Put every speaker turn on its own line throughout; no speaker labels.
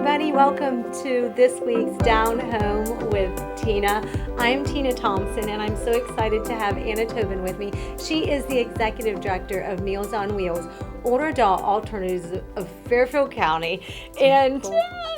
everybody. Welcome to this week's Down Home with Tina. I'm Tina Thompson, and I'm so excited to have Anna Tobin with me. She is the Executive Director of Meals on Wheels, older adult alternatives of Fairfield County. And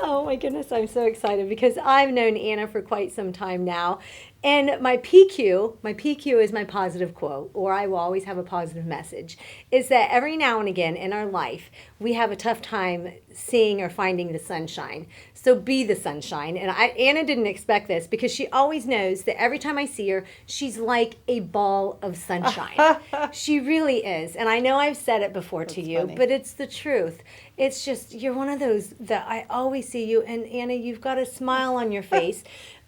oh my goodness, I'm so excited because I've known Anna for quite some time now. And my PQ is my positive quote, or I will always have a positive message, is that every now and again in our life, we have a tough time seeing or finding the sunshine. So be the sunshine. And Anna didn't expect this because she always knows that every time I see her, she's like a ball of sunshine. She really is. And I know I've said it before to you,
funny.
but it's the truth. It's just, you're one of those that I always see you, and Anna, you've got a smile on your face.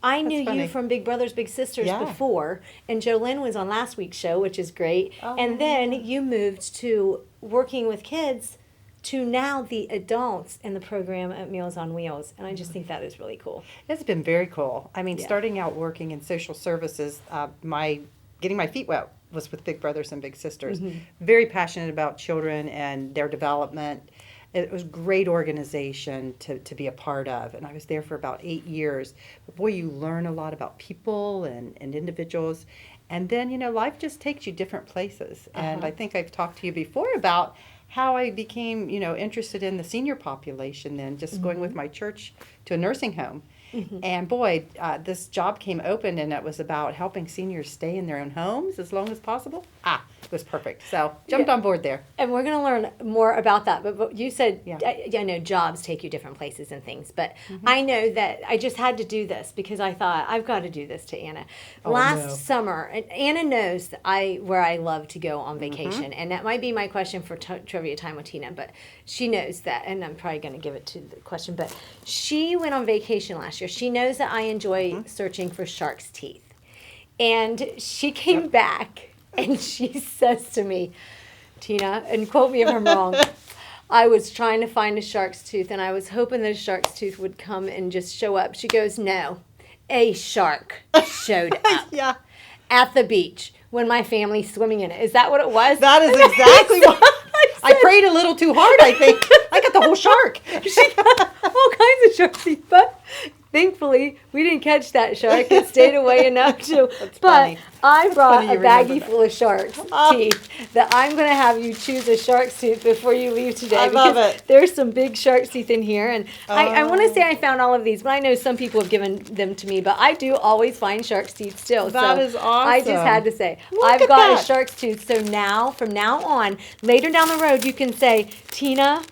I knew you
funny.
from Big Brothers Big Sisters
Yeah.
before, and Jolynn was on last week's show, which is great.
Oh,
and then you moved to working with kids to now the adults in the program at Meals on Wheels, and I just think that is really cool.
It's been very cool. I mean,
Yeah.
starting out working in social services, getting my feet wet was with Big Brothers and Big Sisters. Very passionate about children and their development. It was a great organization to be a part of, and I was there for about 8 years. But boy, you learn a lot about people and individuals, and then, life just takes you different places. And I think I've talked to you before about how I became, interested in the senior population then, just going with my church to a nursing home. And boy, this job came open, and it was about helping seniors stay in their own homes as long as possible. It was perfect. So jumped on board there.
And we're going to learn more about that. But you said,
Yeah.
I know jobs take you different places and things. But I know that I just had to do this because I thought, I've got to do this to Anna. Last summer, and Anna knows that where I love to go on vacation. And that might be my question for Trivia Time with Tina. But she knows that. And I'm probably going to give it to the question. But she went on vacation last year. She knows that I enjoy searching for shark's teeth. And she came back. And she says to me, Tina, and quote me if I'm wrong, I was trying to find a shark's tooth, and I was hoping that a shark's tooth would come and just show up. She goes, no, a shark showed up
Yeah,
at the beach when my family's swimming in it. Is that what it was?
that is exactly what I prayed a little too hard, I think. I got the whole shark.
She got all kinds of shark teeth, but thankfully we didn't catch that shark. It stayed away enough to. But
funny.
I brought
funny
a
you remember
baggie
that.
full of shark's teeth that I'm going to have you choose a shark's tooth before you leave today.
I love
because
it.
there's some big shark's teeth in here, and I want to say I found all of these, but I know some people have given them to me. But I do always find shark's teeth still.
That
so
is
I just
awesome.
had to say
Look
I've
at
got a
that.
shark's tooth. So now, from now on, later down the road, you can say, Tina,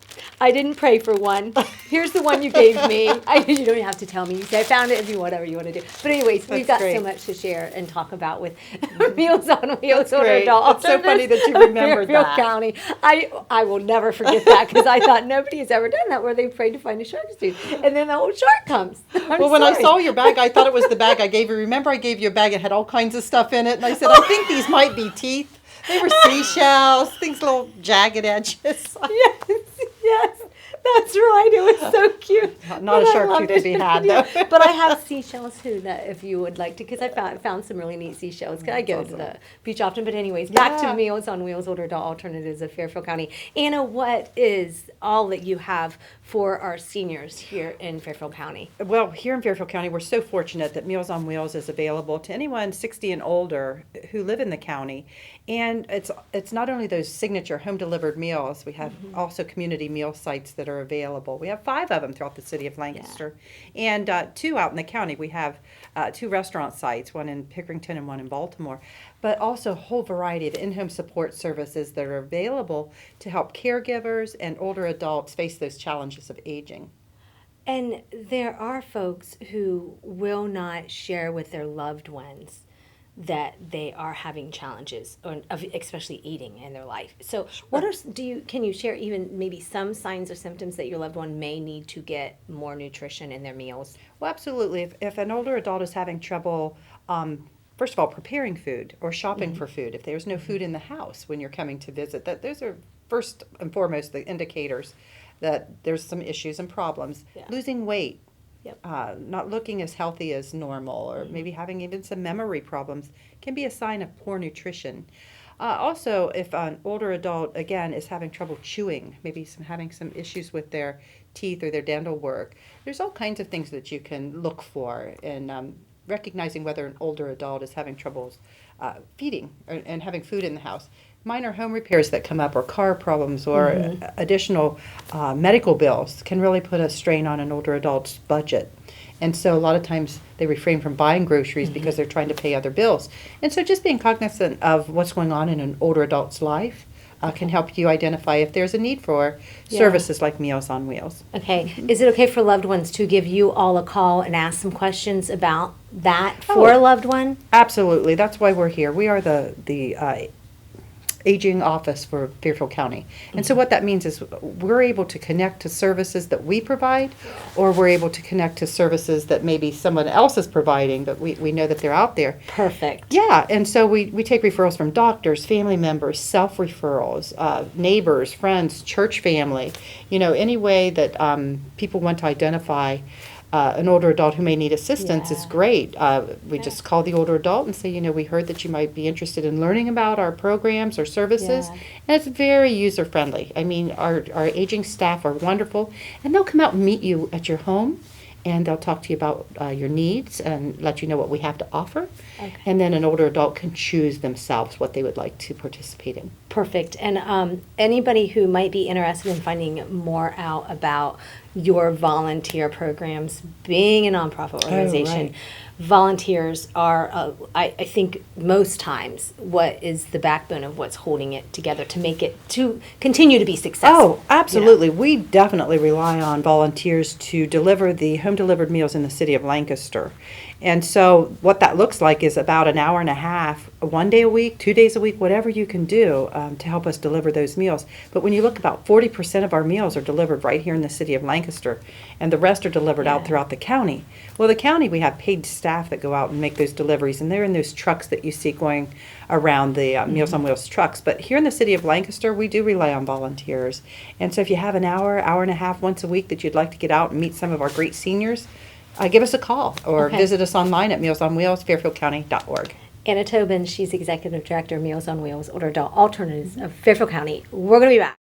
I didn't pray for one. Here's the one you gave me. You don't have to tell me. You say I found it if you whatever you want to do. But anyways, we've got
That's
so
great.
much to share and talk about with Meals on Wheels older
great.
adult
It's so funny that you
alternatives of
remembered
Fairfield
that.
County. I will never forget that because I thought nobody has ever done that where they prayed to find a shark's tooth, and then the old shark comes.
Well, when I saw your bag, I thought it was the bag I gave you. Remember, I gave you a bag that had all kinds of stuff in it, and I said, I think these might be teeth. They were seashells, things little jagged edges.
yes, yes. That's right. It was so cute.
Not
But
a
I
shark
loved
tooth to be had, though.
But I have seashells too, that if you would like to, because I found some really neat seashells. 'Cause I go to the beach often. But anyways, back to
Yeah.
Meals on Wheels older adult alternatives of Fairfield County. Anna, what is all that you have for our seniors here in Fairfield County?
Well, here in Fairfield County, we're so fortunate that Meals on Wheels is available to anyone 60 and older who live in the county. And it's not only those signature home-delivered meals, we have also community meal sites that are available. We have 5 of them throughout the city of Lancaster. And 2 out in the county. We have 2 restaurant sites, one in Pickerington and one in Baltimore. But also a whole variety of in-home support services that are available to help caregivers and older adults face those challenges of aging.
And there are folks who will not share with their loved ones that they are having challenges, or especially eating in their life. So, what are can you share even maybe some signs or symptoms that your loved one may need to get more nutrition in their meals?
Well, absolutely. If an older adult is having trouble, first of all, preparing food or shopping for food, if there's no food in the house when you're coming to visit, those are first and foremost the indicators that there's some issues and problems.
Yeah.
Losing weight,
Yep.
not looking as healthy as normal, or maybe having even some memory problems can be a sign of poor nutrition. Also, if an older adult, again, is having trouble chewing, maybe having some issues with their teeth or their dental work, there's all kinds of things that you can look for in recognizing whether an older adult is having troubles feeding and having food in the house. Minor home repairs that come up, or car problems, or additional medical bills can really put a strain on an older adult's budget. And so a lot of times they refrain from buying groceries because they're trying to pay other bills. And so just being cognizant of what's going on in an older adult's life can help you identify if there's a need for services like Meals on Wheels.
Okay. Is it okay for loved ones to give you all a call and ask some questions about that for a loved one?
Absolutely. That's why we're here. We are the aging office for Fairfield County. And so what that means is we're able to connect to services that we provide, or we're able to connect to services that maybe someone else is providing, but we know that they're out there.
Perfect.
Yeah, and so we take referrals from doctors, family members, self-referrals, neighbors, friends, church family, any way that people want to identify an older adult who may need assistance is great. We just call the older adult and say, we heard that you might be interested in learning about our programs or services.
Yeah.
And it's very user-friendly. I mean, our aging staff are wonderful, and they'll come out and meet you at your home, and they'll talk to you about your needs and let you know what we have to offer.
Okay.
And then an older adult can choose themselves what they would like to participate in.
Perfect. And anybody who might be interested in finding more out about your volunteer programs, being a nonprofit organization,
right.
Volunteers are, I think, most times what is the backbone of what's holding it together to continue to be successful.
Oh, absolutely. We definitely rely on volunteers to deliver the home-delivered meals in the city of Lancaster. And so what that looks like is about an hour and a half, 1 day a week, 2 days a week, whatever you can do to help us deliver those meals. But when you look, about 40% of our meals are delivered right here in the city of Lancaster, and the rest are delivered out throughout the county. Well, the county, we have paid staff that go out and make those deliveries, and they're in those trucks that you see going around the Meals on Wheels trucks. But here in the city of Lancaster, we do rely on volunteers. And so if you have an hour and a half once a week that you'd like to get out and meet some of our great seniors, give us a call or visit us online at mealsonwheels.fairfieldcounty.org.
Anna Tobin, she's Executive Director of Meals on Wheels, Older Adult Alternatives of Fairfield County. We're going to be back.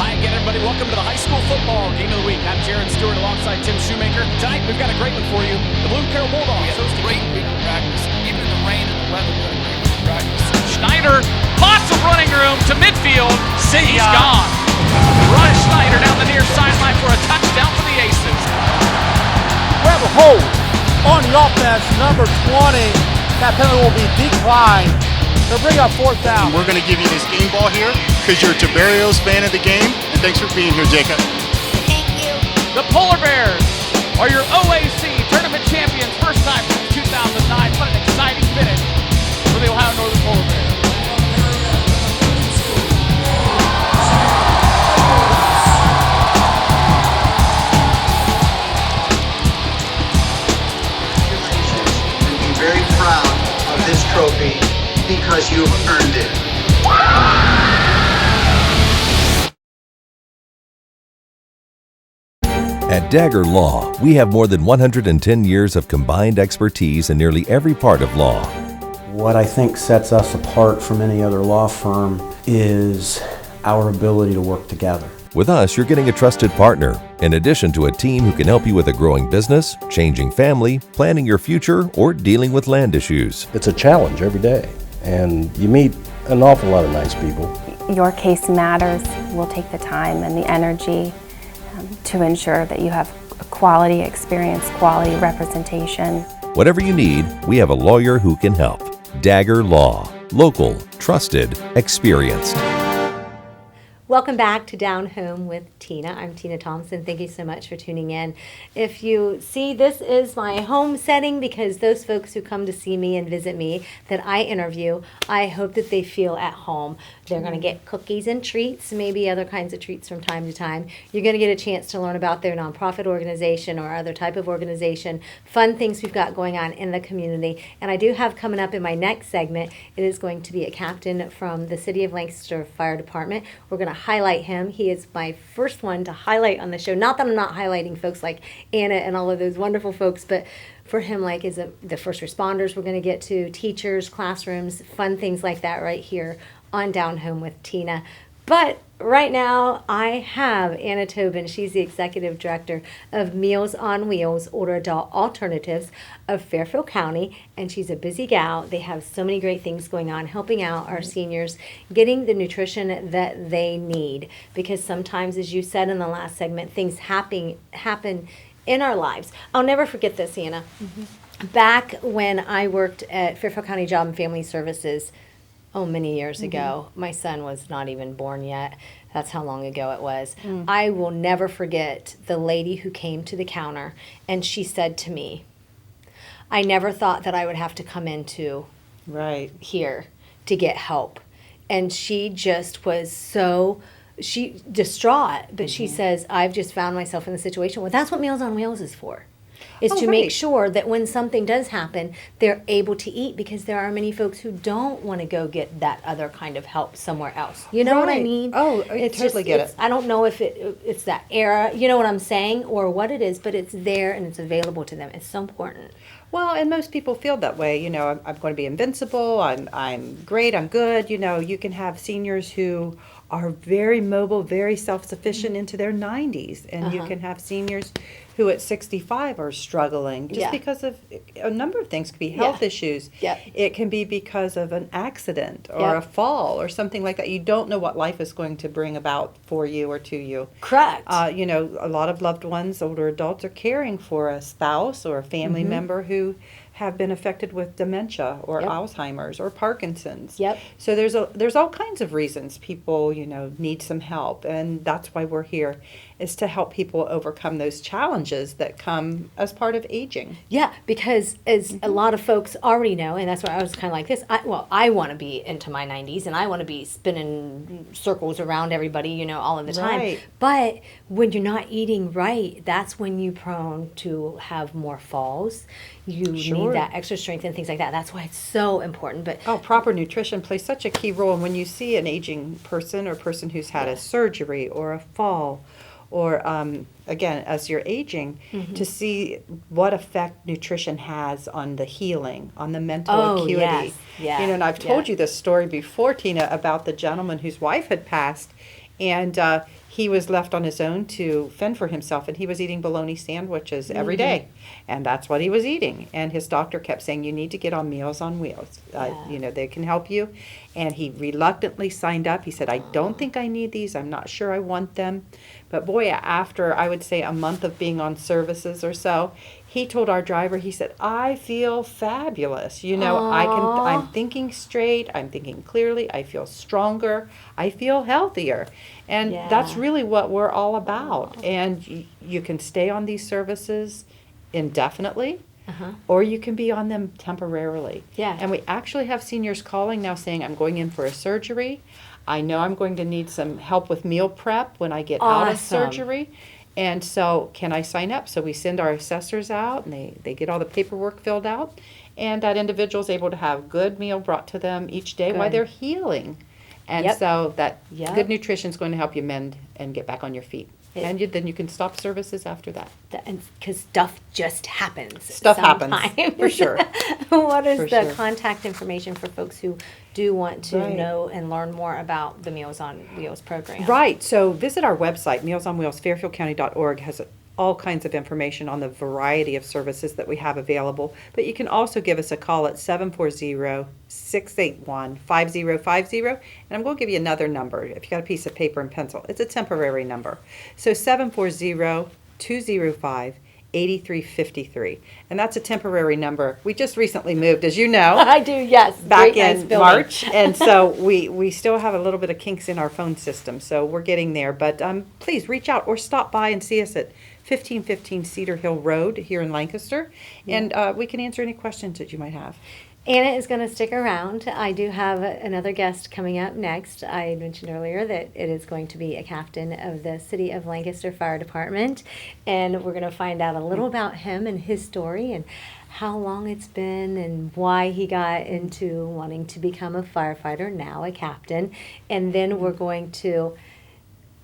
Hi again, everybody. Welcome to the high school football game of the week. I'm Jaron Stewart alongside Tim Shoemaker. Tonight, we've got a great one for you. The Bloom Carroll Bulldogs.
We had a great week of practice. Even in the rain and the weather, we had a great week of practice.
Schneider, lots of running room to midfield. He's gone. Ryan Schneider down the near sideline for a touchdown for the Aces.
We have a hold on the offense, number 20. That penalty will be declined. They'll bring up fourth down.
We're going to give you this game ball here because you're a Tiberios fan of the game, and thanks for being here, Jacob.
Thank you.
The Polar Bears are your OAC tournament champions, first time since 2009. What an exciting finish for the Ohio Northern Polar Bears.
And be very proud of this trophy because you've earned it.
At Dagger Law, we have more than 110 years of combined expertise in nearly every part of law.
What I think sets us apart from any other law firm is our ability to work together.
With us, you're getting a trusted partner, in addition to a team who can help you with a growing business, changing family, planning your future, or dealing with land issues.
It's a challenge every day, and you meet an awful lot of nice people.
Your case matters. We'll take the time and the energy to ensure that you have a quality experience, quality representation.
Whatever you need, we have a lawyer who can help. Dagger Law. Local, trusted, experienced.
Welcome back to Down Home with Tina. I'm Tina Thompson. Thank you so much for tuning in. If you see, this is my home setting because those folks who come to see me and visit me that I interview, I hope that they feel at home. They're going to get cookies and treats, maybe other kinds of treats from time to time. You're going to get a chance to learn about their nonprofit organization or other type of organization, fun things we've got going on in the community. And I do have coming up in my next segment, it is going to be a captain from the City of Lancaster Fire Department. We're going to highlight him. He is my first one to highlight on the show. Not that I'm not highlighting folks like Anna and all of those wonderful folks, but for him, like, is the first responders we're going to get to, teachers, classrooms, fun things like that right here on Down Home with Tina. But right now, I have Anna Tobin. She's the Executive Director of Meals on Wheels, Older Adult Alternatives of Fairfield County, and she's a busy gal. They have so many great things going on, helping out our seniors, getting the nutrition that they need. Because sometimes, as you said in the last segment, things happen in our lives. I'll never forget this, Anna. Back when I worked at Fairfield County Job and Family Services, many years ago. My son was not even born yet. That's how long ago it was. I will never forget the lady who came to the counter, and she said to me, I never thought that I would have to come into here to get help. And she just was she distraught, but she says, I've just found myself in the situation. Well, that's what Meals on Wheels is for. Is to make sure that when something does happen, they're able to eat, because there are many folks who don't want to go get that other kind of help somewhere else. You know what I mean?
Oh, I totally get it.
I don't know if it's that era, you know what I'm saying, or what it is, but it's there and it's available to them. It's so important.
Well, and most people feel that way. You know, I'm going to be invincible. I'm great. I'm good. You know, you can have seniors who are very mobile, very self-sufficient into their 90s, and you can have seniors who at 65 are struggling just because of a number of things. It could be health issues. It can be because of an accident or a fall or something like that. You don't know what life is going to bring about for you or to you.
Correct.
You know, a lot of loved ones, older adults, are caring for a spouse or a family member who have been affected with dementia or Alzheimer's or Parkinson's. So there's all kinds of reasons people, you know, need some help, and that's why we're here, is to help people overcome those challenges that come as part of aging.
Yeah, because as a lot of folks already know, and that's why I was kind of like this, I want to be into my 90s, and I want to be spinning circles around everybody, you know, all of the time. But when you're not eating right, that's when you're prone to have more falls. You need that extra strength and things like that. That's why it's so important. But
proper nutrition plays such a key role. And when you see an aging person or person who's had a surgery or a fall, or again, as you're aging, to see what effect nutrition has on the healing, on the mental acuity. You know, and I've told you this story before, Tina, about the gentleman whose wife had passed, and he was left on his own to fend for himself, and he was eating bologna sandwiches every day, and that's what he was eating. And his doctor kept saying, you need to get on Meals on Wheels. You know, they can help you. And he reluctantly signed up. He said, I don't think I need these. I'm not sure I want them. But boy, after, I would say, a month of being on services or so, he told our driver, he said, I feel fabulous. You know, I'm thinking straight, I'm thinking clearly, I feel stronger, I feel healthier. And that's really what we're all about. And you can stay on these services indefinitely, or you can be on them temporarily. And we actually have seniors calling now saying, I'm going in for a surgery. I know I'm going to need some help with meal prep when I get out of surgery. And so can I sign up? So we send our assessors out, and they get all the paperwork filled out. And that individual is able to have good meal brought to them each day while they're healing. And so that good nutrition is going to help you mend and get back on your feet. And then you can stop services after that.
Because stuff just happens.
Stuff happens, for sure.
What is the contact information for folks who do want to know and learn more about the Meals on Wheels program?
Right. So visit our website, mealsonwheels.fairfieldcounty.org. Has all kinds of information on the variety of services that we have available. But you can also give us a call at 740-681-5050. And I'm going to give you another number if you got a piece of paper and pencil. It's a temporary number. So 740-205-8353. And that's a temporary number. We just recently moved, as you know.
I do, yes.
Back in March. And so we still have a little bit of kinks in our phone system. So we're getting there. But please reach out or stop by and see us at 1515 Cedar Hill Road here in Lancaster. And we can answer any questions that you might have.
Anna is going to stick around. I do have another guest coming up next. I mentioned earlier that it is going to be a captain of the City of Lancaster Fire Department, and we're going to find out a little about him and his story and how long it's been and why he got into wanting to become a firefighter, now a captain. And then we're going to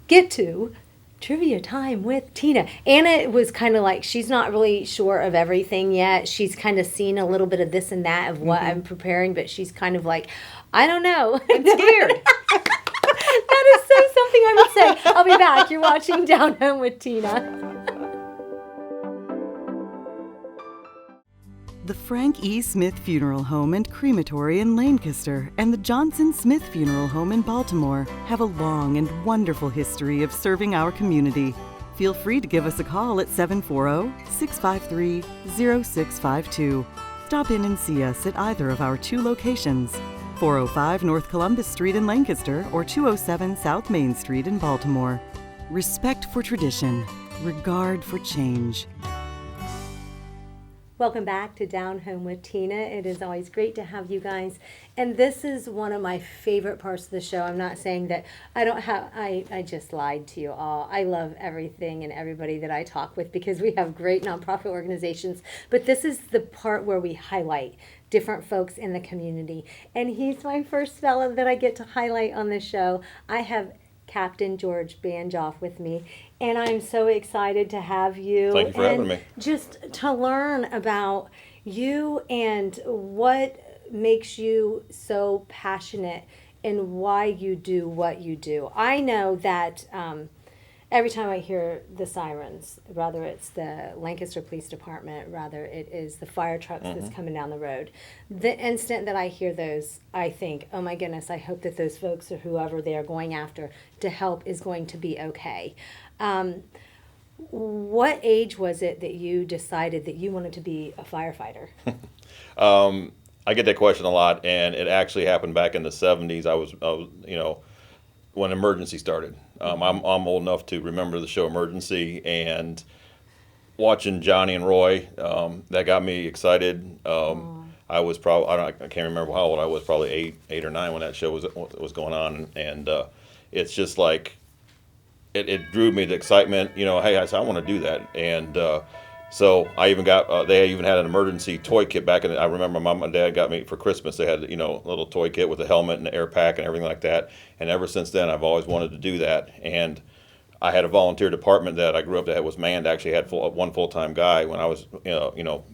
get to trivia time with Tina. Anna was kind of like, she's not really sure of everything yet. She's kind of seen a little bit of this and that of what I'm preparing, but she's kind of like, I don't know.
I'm scared.
That is so something I would say. I'll be back. You're watching Down Home with Tina.
The Frank E. Smith Funeral Home and Crematory in Lancaster and the Johnson Smith Funeral Home in Baltimore have a long and wonderful history of serving our community. Feel free to give us a call at 740-653-0652. Stop in and see us at either of our 2 locations, 405 North Columbus Street in Lancaster or 207 South Main Street in Baltimore. Respect for tradition, regard for change.
Welcome back to Down Home with Tina. It is always great to have you guys. And this is one of my favorite parts of the show. I'm not saying that I just lied to you all. I love everything and everybody that I talk with because we have great nonprofit organizations. But this is the part where we highlight different folks in the community. And he's my first fellow that I get to highlight on the show. I have Captain George Banjoff with me, and I'm so excited to have you.
Thank you for having me.
Just to learn about you and what makes you so passionate and why you do what you do. I know that every time I hear the sirens, whether it's the Lancaster Police Department, rather it is the fire trucks that's coming down the road, the instant that I hear those, I think, oh my goodness, I hope that those folks or whoever they are going after to help is going to be okay. What age was it that you decided that you wanted to be a firefighter?
I get that question a lot, and it actually happened back in the 70s. I was when Emergency started. I'm old enough to remember the show Emergency, and watching Johnny and Roy, that got me excited. I was probably, I can't remember how old I was, probably eight or nine when that show was going on, and it's just like, it drew me to excitement. Hey, I said I want to do that, and so I even got, they even had an emergency toy kit back in I remember Mom and Dad got me for Christmas. They had, a little toy kit with a helmet and an air pack and everything like that. And ever since then, I've always wanted to do that. And I had a volunteer department that I grew up that was manned. Actually had one full-time guy. When I was,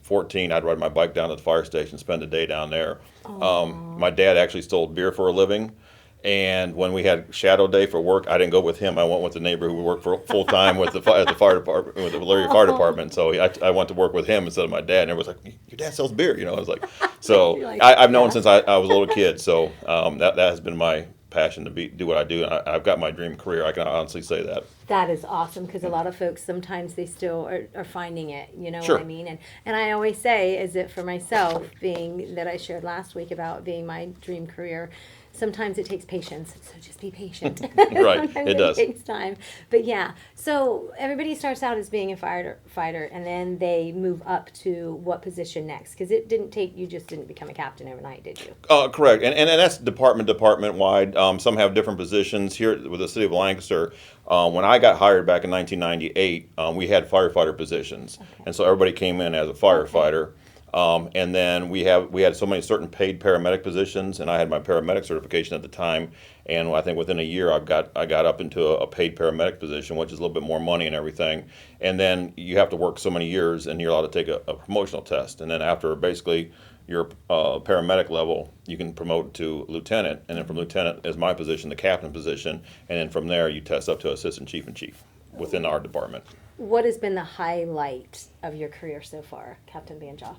14, I'd ride my bike down to the fire station, spend a day down there. My dad actually sold beer for a living. And when we had shadow day for work, I didn't go with him. I went with the neighbor who worked for full time with the fire department, with the Elyria Fire Department. So I went to work with him instead of my dad. And everyone was like, "Your dad sells beer," I was like, so I've known since I was a little kid. So that has been my passion to do what I do. And I've got my dream career. I can honestly say that.
That is awesome, because a lot of folks, sometimes they still are finding it,
Sure.
what I mean? And I always say, is it for myself, being that I shared last week about being my dream career, sometimes it takes patience, so just be patient.
Right,
Sometimes
it does.
It takes time. But yeah, so everybody starts out as being a fighter, and then they move up to what position next? Because you just didn't become a captain overnight, did you?
Correct, and that's department wide. Some have different positions. Here with the city of Lancaster, when I got hired back in 1998, we had firefighter positions, and so everybody came in as a firefighter. And then we had so many certain paid paramedic positions, and I had my paramedic certification at the time. And I think within a year, I got up into a paid paramedic position, which is a little bit more money and everything. And then you have to work so many years, and you're allowed to take a promotional test. And then after basically your paramedic level, you can promote to lieutenant, and then from lieutenant is my position, the captain position, and then from there you test up to assistant chief and chief within our department.
What has been the highlight of your career so far, Captain Banjoff?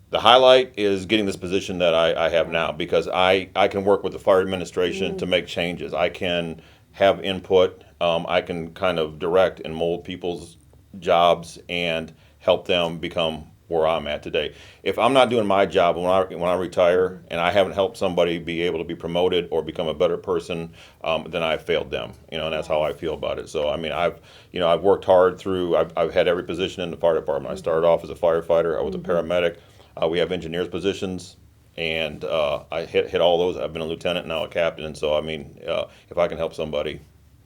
The highlight is getting this position that I have now, because I can work with the fire administration to make changes. I can have input. I can kind of direct and mold people's jobs and help them become where I'm at today. If I'm not doing my job when I retire and I haven't helped somebody be able to be promoted or become a better person, then I've failed them. And that's how I feel about it. So I mean, I've worked hard through. I've had every position in the fire department. I started off as a firefighter. I was a paramedic. We have engineers positions, and I hit all those. I've been a lieutenant, now a captain, and so I mean, if I can help somebody,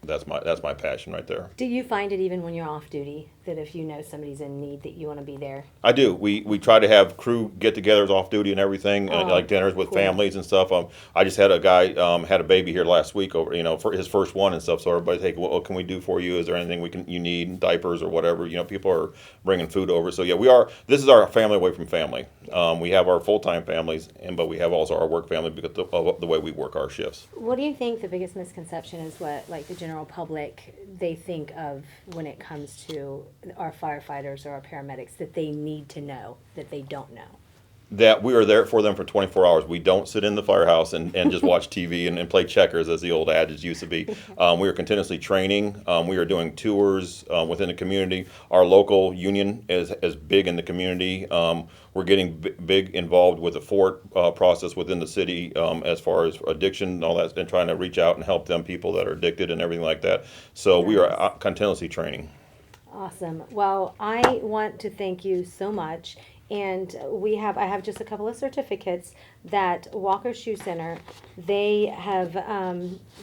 that's my passion right there.
Do you find it even when you're off duty that if you know somebody's in need that you want to be there?
I do. We try to have crew get-togethers off duty and everything, like dinners with
cool.
families and stuff. I just had a guy had a baby here last week over, for his first one and stuff. So everybody's like, what can we do for you? Is there anything you need, diapers or whatever? People are bringing food over. So yeah, this is our family away from family. We have our full-time families, but we have also our work family because of the way we work our shifts.
What do you think the biggest misconception is what like the general public they think of when it comes to our firefighters or our paramedics that they need to know that they don't know?
That we are there for them for 24 hours. We don't sit in the firehouse and just watch TV and play checkers, as the old adage used to be. We are continuously training. We are doing tours within the community. Our local union is big in the community. We're getting big involved with the FORT process within the city as far as addiction and all that, and trying to reach out and help them people that are addicted and everything like that. So we are continuously training.
Awesome. Well, I want to thank you so much. And I have just a couple of certificates that Walker Shoe Center, they have,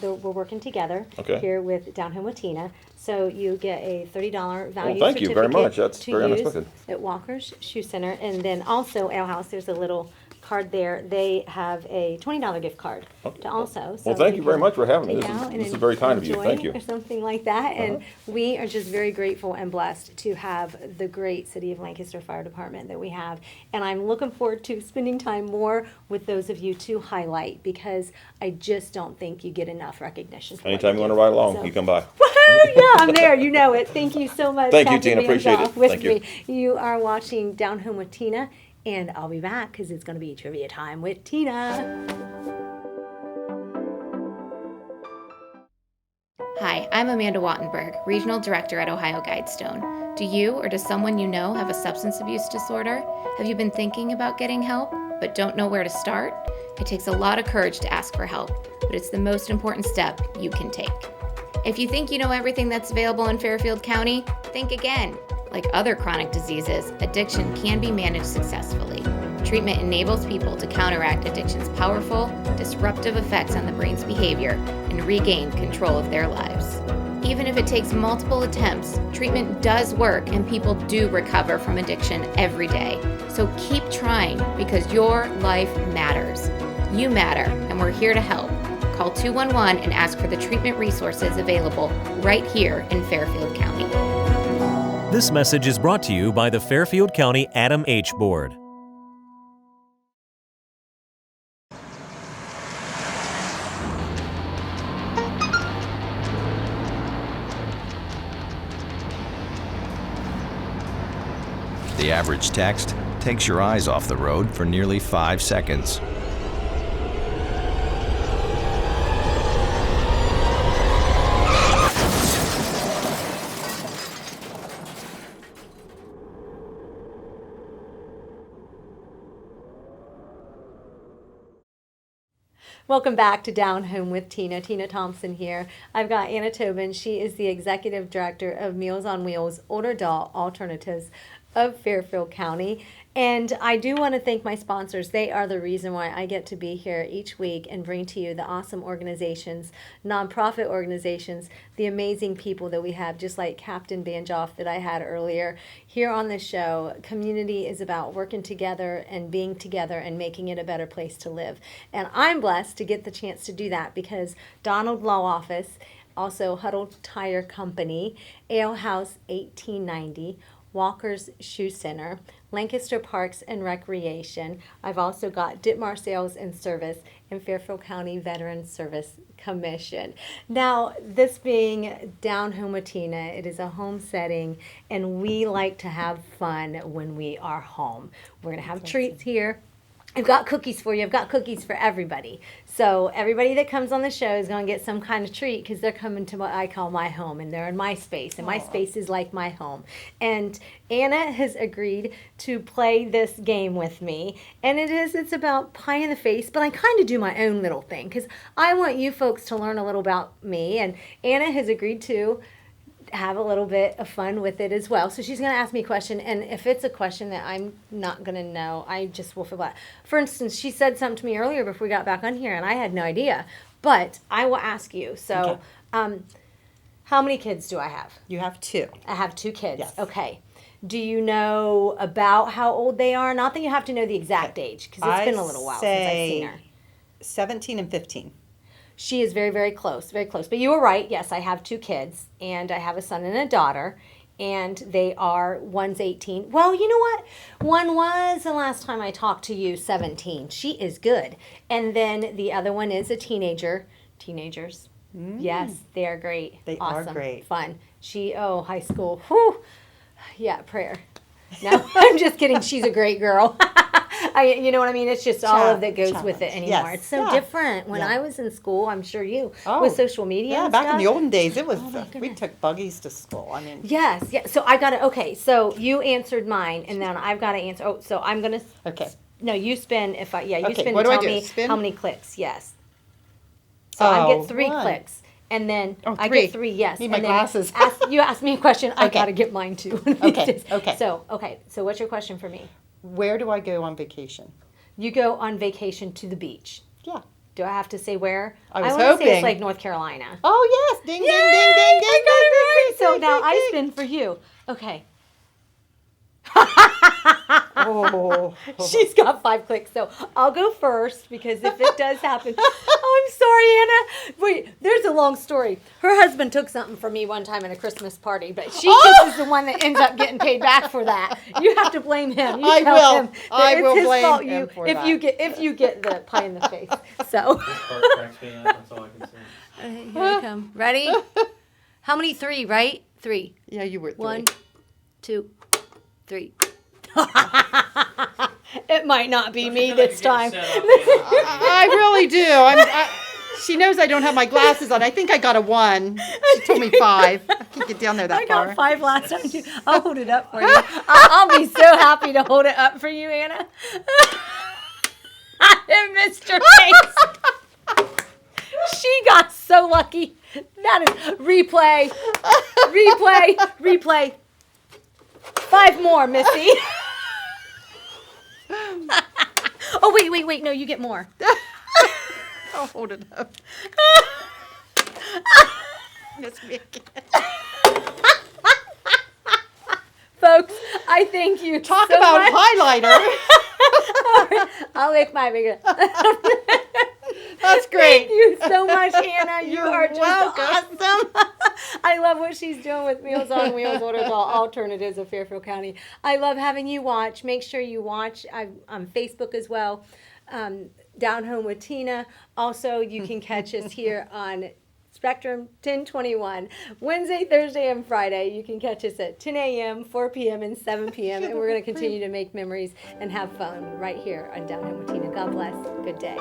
we're working together here with Down Home with Tina. So you get a $30 value
thank you very much. That's very
use
unexpected.
At Walker's Shoe Center. And then also Ale House, there's a little card there. They have a $20 gift card to also. So
well, thank you very much for having me.
This
is very kind of you. Thank you.
Or something like that. And we are just very grateful and blessed to have the great City of Lancaster Fire Department that we have. And I'm looking forward to spending time more with those of you to highlight, because I just don't think you get enough recognition.
Anytime you want to ride along, you come by.
Woohoo! Yeah, I'm there. You know it. Thank you so much.
Thank you, Tina. Appreciate it.
Thank you. You are watching Down Home with Tina. And I'll be back because it's going to be trivia time with Tina.
Hi, I'm Amanda Wattenberg, Regional Director at Ohio Guidestone. Do you or does someone you know have a substance abuse disorder? Have you been thinking about getting help but don't know where to start? It takes a lot of courage to ask for help, but it's the most important step you can take. If you think you know everything that's available in Fairfield County, think again. Like other chronic diseases, addiction can be managed successfully. Treatment enables people to counteract addiction's powerful, disruptive effects on the brain's behavior and regain control of their lives. Even if it takes multiple attempts, treatment does work and people do recover from addiction every day. So keep trying, because your life matters. You matter, and we're here to help. Call 211 and ask for the treatment resources available right here in Fairfield County.
This message is brought to you by the Fairfield County Adam H. Board.
The average text takes your eyes off the road for nearly 5 seconds.
Welcome back to Down Home with Tina. Tina Thompson here. I've got Anna Tobin. She is the Executive Director of Meals on Wheels Older Adult Alternatives of Fairfield County. And I do want to thank my sponsors. They are the reason why I get to be here each week and bring to you the awesome organizations, nonprofit organizations, the amazing people that we have, just like Captain Banjoff that I had earlier. Here on this show, community is about working together and being together and making it a better place to live. And I'm blessed to get the chance to do that because Donald Law Office, also Huddle Tire Company, Ale House 1890, Walker's Shoe Center, Lancaster Parks and Recreation. I've also got Ditmar Sales and Service and Fairfield County Veteran Service Commission. Now, this being Down Home with Tina, it is a home setting, and we like to have fun when we are home. We're going to have treats here. I've got cookies for you. I've got cookies for everybody. So everybody that comes on the show is going to get some kind of treat because they're coming to what I call my home, and they're in my space, and my space is like my home. And Anna has agreed to play this game with me, and it's about pie in the face, but I kind of do my own little thing because I want you folks to learn a little about me, and Anna has agreed to have a little bit of fun with it as well. So she's going to ask me a question, and if it's a question that I'm not going to know, I just will feel bad. For instance, she said something to me earlier before we got back on here, and I had no idea, but I will ask you. So How many kids do I have?
You have 2.
I have 2 kids.
Yes.
Okay. Do you know about how old they are? Not that you have to know the exact age, because it's been a little while since I've seen her.
17 and 15.
She is very, very close, very close. But you were right. Yes, I have 2 kids, and I have a son and a daughter, and they are, one's 18. Well, you know what? One was, the last time I talked to you, 17. She is good. And then the other one is a teenager. Teenagers. Yes, they are great.
They
awesome.
are great.
Fun. High school. Whew. Yeah, prayer. No, I'm just kidding. She's a great girl. You know what I mean? It's just all of that goes with it anymore.
Yes.
It's so different. When I was in school, I'm sure you, with social media
Yeah,
and
back
stuff.
in the olden days, it was, we took buggies to school. I mean.
Yes, yeah. So I got to, okay, so you answered mine, and then I've got to answer. Oh, so I'm going to.
Okay.
No, you spin you
Okay,
spin
what
to
do I
tell
do?
me
Spin?
how many clicks, yes. So I get 3
1.
clicks. And then I
3.
get 3, yes.
Need my
and then
glasses.
you ask me a question, I
Okay.
got to get mine too.
Okay.
So what's your question for me?
Where do I go on vacation?
You go on vacation to the beach.
Yeah.
Do I have to say where?
I was
wanna say it's
hoping.
like North Carolina.
Oh, yes. Ding, ding, ding, ding, ding.
I got it right. So
ding,
now
ding,
I
ding.
spin for you. Okay.
Oh.
She's got 5 clicks, so I'll go first because if it does happen, I'm sorry, Anna. Wait, there's a long story. Her husband took something from me one time at a Christmas party, but she just is the one that ends up getting paid back for that. You have to blame him. You
I
tell
will.
him that
I
it's
will
his
blame
fault
him for
if
that.
you get the pie in the face. So
That's all I can say.
here I come. Ready? How many? 3, right? 3.
Yeah, you were 3.
1, 2, 3. It might not be me this time.
I really do. She knows I don't have my glasses on. I think I got a 1. She told me 5. I can't get down there that
I
far.
got 5 last time too. I'll hold it up for you. I'll be so happy to hold it up for you, Anna. I missed your face. She got so lucky. That is replay. 5 more, Missy. Oh, wait. No, you get more.
I'll hold it up. Miss me again.
Folks, I thank you.
Talk
so
about
much.
highlighter.
I'll lick my finger.
That's great.
Thank you so much, Anna. You
You're
are just
welcome.
awesome. I love what she's doing with Meals on Wheels, alternatives of Fairfield County. I love having you watch. Make sure you watch. I'm on Facebook as well. Down Home with Tina. Also, you can catch us here on Spectrum 1021. Wednesday, Thursday, and Friday. You can catch us at 10 a.m., 4 p.m., and 7 p.m. And we're going to continue to make memories and have fun right here on Down Home with Tina. God bless. Good day.